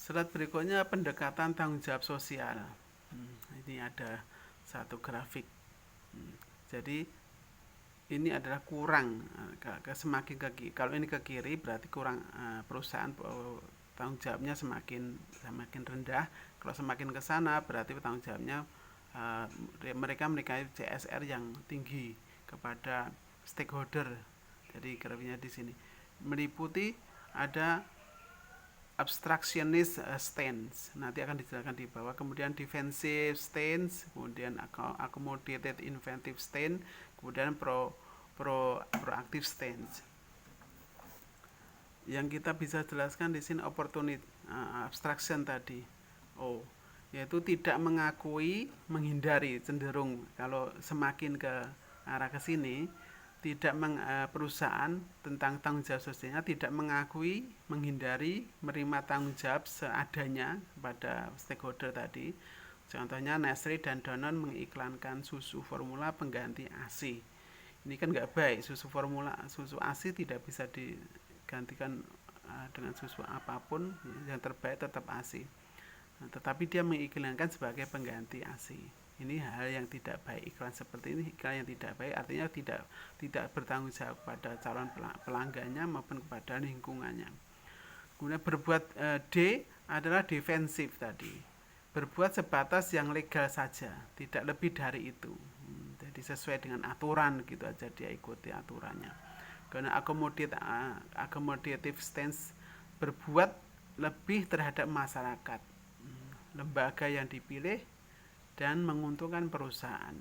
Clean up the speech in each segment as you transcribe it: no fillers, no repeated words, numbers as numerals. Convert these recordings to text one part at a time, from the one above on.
Slide berikutnya pendekatan tanggung jawab sosial. Ini ada satu grafik. Jadi ini adalah kurang, semakin ke kiri. Kalau ini ke kiri berarti kurang, perusahaan tanggung jawabnya semakin rendah. Kalau semakin ke sana berarti tanggung jawabnya, mereka memiliki CSR yang tinggi kepada stakeholder. Jadi grafiknya di sini meliputi ada obstructionist stance, nanti akan dijelaskan di bawah, kemudian defensive stance, kemudian accommodated inventive stance, kemudian proactive stance. Yang kita bisa jelaskan di sini opportunity, abstraction tadi, yaitu tidak mengakui, menghindari, cenderung kalau semakin ke arah ke sini, tidak perusahaan tentang tanggung jawab sosialnya tidak mengakui, menghindari, menerima tanggung jawab seadanya kepada stakeholder tadi. Contohnya Nestle dan Danone mengiklankan susu formula pengganti ASI. Ini kan nggak baik, susu ASI tidak bisa digantikan dengan susu apapun, yang terbaik tetap ASI. Tetapi dia mengiklankan sebagai pengganti ASI. Ini hal yang tidak baik. Iklan seperti ini iklan yang tidak baik, artinya tidak bertanggung jawab kepada calon pelanggannya maupun kepada lingkungannya. Kemudian berbuat, D adalah defensif tadi, berbuat sebatas yang legal saja, tidak lebih dari itu. Jadi sesuai dengan aturan gitu aja, dia ikuti aturannya. Karena accommodative stance, berbuat lebih terhadap masyarakat, lembaga yang dipilih, dan menguntungkan perusahaan.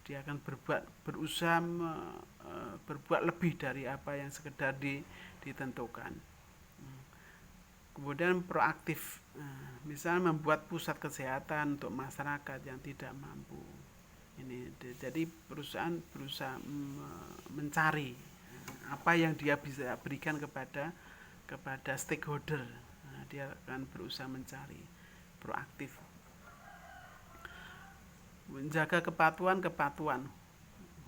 Dia akan berusaha berbuat lebih dari apa yang sekedar ditentukan. Kemudian proaktif, misalnya membuat pusat kesehatan untuk masyarakat yang tidak mampu. Ini jadi perusahaan berusaha mencari apa yang dia bisa berikan kepada stakeholder. Dia akan berusaha mencari, proaktif. Menjaga kepatuhan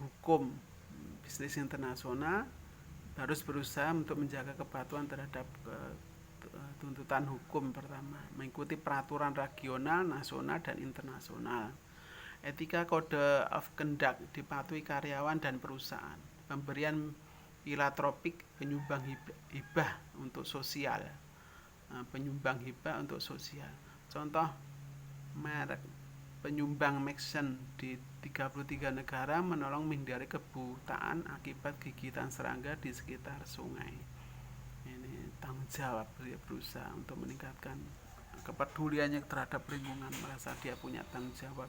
hukum. Bisnis internasional harus berusaha untuk menjaga kepatuhan terhadap tuntutan hukum. Pertama, mengikuti peraturan regional, nasional, dan internasional. Etika kode of conduct dipatuhi karyawan dan perusahaan. Pemberian filantropik, penyumbang hibah untuk sosial. Contoh merek penyumbang Maxen di 33 negara menolong menghindari kebutaan akibat gigitan serangga di sekitar sungai. Ini tanggung jawab, dia berusaha untuk meningkatkan kepeduliannya terhadap lingkungan, merasa dia punya tanggung jawab.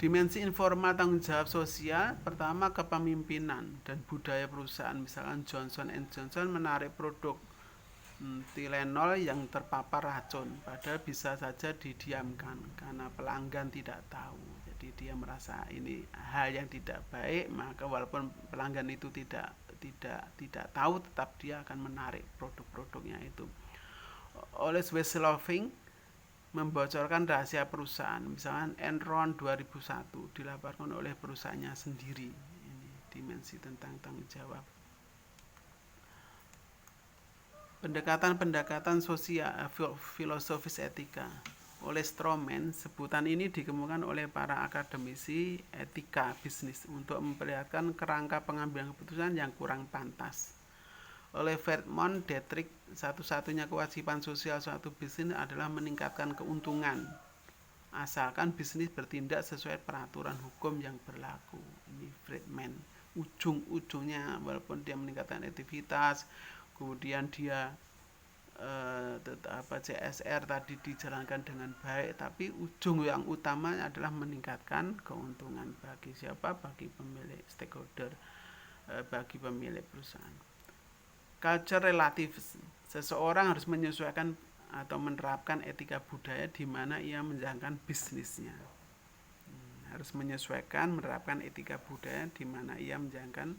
Dimensi informal tanggung jawab sosial, pertama kepemimpinan dan budaya perusahaan. Misalkan Johnson & Johnson menarik produk Tylenol yang terpapar racun, padahal bisa saja didiamkan karena pelanggan tidak tahu. Jadi dia merasa ini hal yang tidak baik, maka walaupun pelanggan itu tidak tahu, tetap dia akan menarik produk-produknya itu. Always whistleblowing, membocorkan rahasia perusahaan. Misalkan Enron 2001 dilaporkan oleh perusahaannya sendiri. Ini dimensi tentang tanggung jawab. Pendekatan sosial, filosofis etika. Oleh Stroman, sebutan ini dikemukakan oleh para akademisi etika bisnis untuk memperlihatkan kerangka pengambilan keputusan yang kurang pantas. Oleh Vermont Dietrich, satu-satunya kewajiban sosial suatu bisnis adalah meningkatkan keuntungan, asalkan bisnis bertindak sesuai peraturan hukum yang berlaku. Ini Friedman. Ujung-ujungnya, walaupun dia meningkatkan aktivitas, kemudian dia CSR tadi dijalankan dengan baik, tapi ujung yang utama adalah meningkatkan keuntungan bagi siapa? Bagi pemilik stakeholder, bagi pemilik perusahaan. Culture relative, seseorang harus menyesuaikan atau menerapkan etika budaya di mana ia menjalankan bisnisnya. Harus menyesuaikan, menerapkan etika budaya di mana ia menjalankan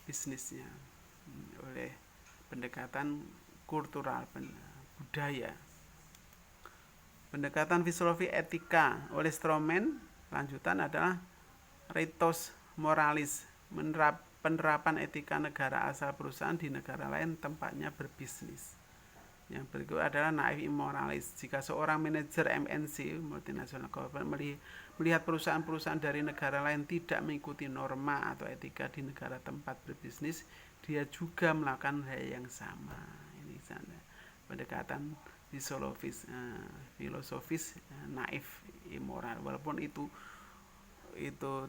bisnisnya oleh pendekatan kultural, budaya. Pendekatan filosofi etika oleh Stroman lanjutan adalah Ritos Moralis, penerapan etika negara asal perusahaan di negara lain tempatnya berbisnis. Yang berikut adalah naif immoralis. Jika seorang manajer MNC multinational corporation melihat perusahaan-perusahaan dari negara lain tidak mengikuti norma atau etika di negara tempat berbisnis, dia juga melakukan hal yang sama. Ini sana pendekatan filosofis naif immoral. Walaupun itu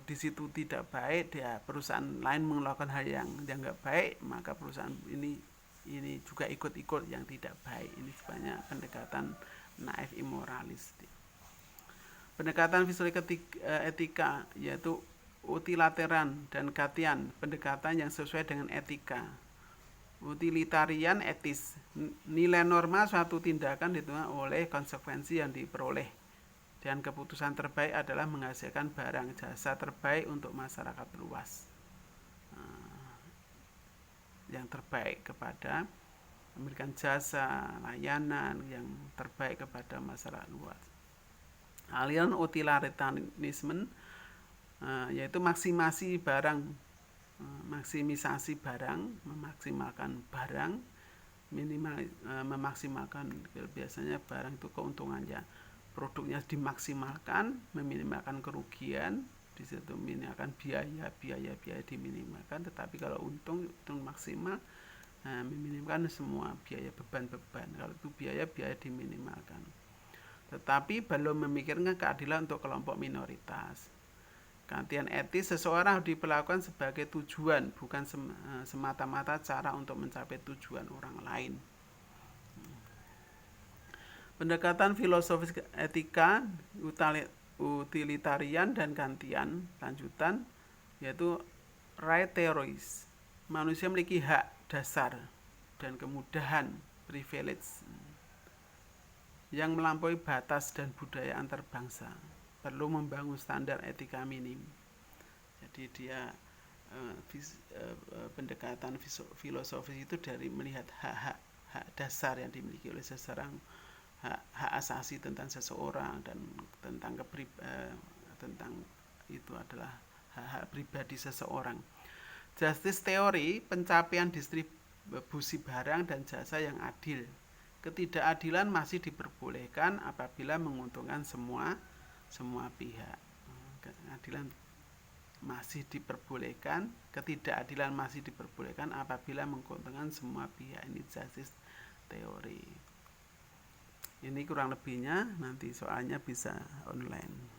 di situ tidak baik, dia perusahaan lain melakukan hal yang nggak baik, maka perusahaan ini juga ikut-ikut yang tidak baik. Ini sebenarnya pendekatan naif immoralis. Pendekatan etika yaitu utilitarian dan Kantian, pendekatan yang sesuai dengan etika. Utilitarian etis, nilai norma suatu tindakan ditentukan oleh konsekuensi yang diperoleh, dan keputusan terbaik adalah menghasilkan barang jasa terbaik untuk masyarakat luas. Yang terbaik kepada memberikan jasa layanan yang terbaik kepada masyarakat luas. Aliran utilitarianisme yaitu maksimisasi barang, memaksimalkan barang, memaksimalkan, biasanya barang itu keuntungannya, produknya dimaksimalkan, meminimalkan kerugian, di situ minimalkan biaya diminimalkan, tetapi kalau untung maksimal, meminimalkan semua biaya beban. Kalau itu biaya diminimalkan. Tetapi belum memikirkan keadilan untuk kelompok minoritas. Kantian etis, seseorang harus diperlakukan sebagai tujuan, bukan semata-mata cara untuk mencapai tujuan orang lain. Pendekatan filosofis etika, utilitarian dan Kantian, lanjutan, yaitu right theories. Manusia memiliki hak dasar dan kemudahan, privilege, yang melampaui batas dan budaya antar bangsa. Perlu membangun standar etika minim. Jadi dia pendekatan filosofis itu dari melihat hak dasar yang dimiliki oleh seseorang, hak asasi tentang seseorang, dan tentang itu adalah hak pribadi seseorang. Justice theory, pencapaian distribusi barang dan jasa yang adil. Ketidakadilan masih diperbolehkan apabila menguntungkan semua pihak. Keadilan masih diperbolehkan, ketidakadilan masih diperbolehkan apabila menguntungkan semua pihak. Ini justice theory. Ini kurang lebihnya, nanti soalnya bisa online.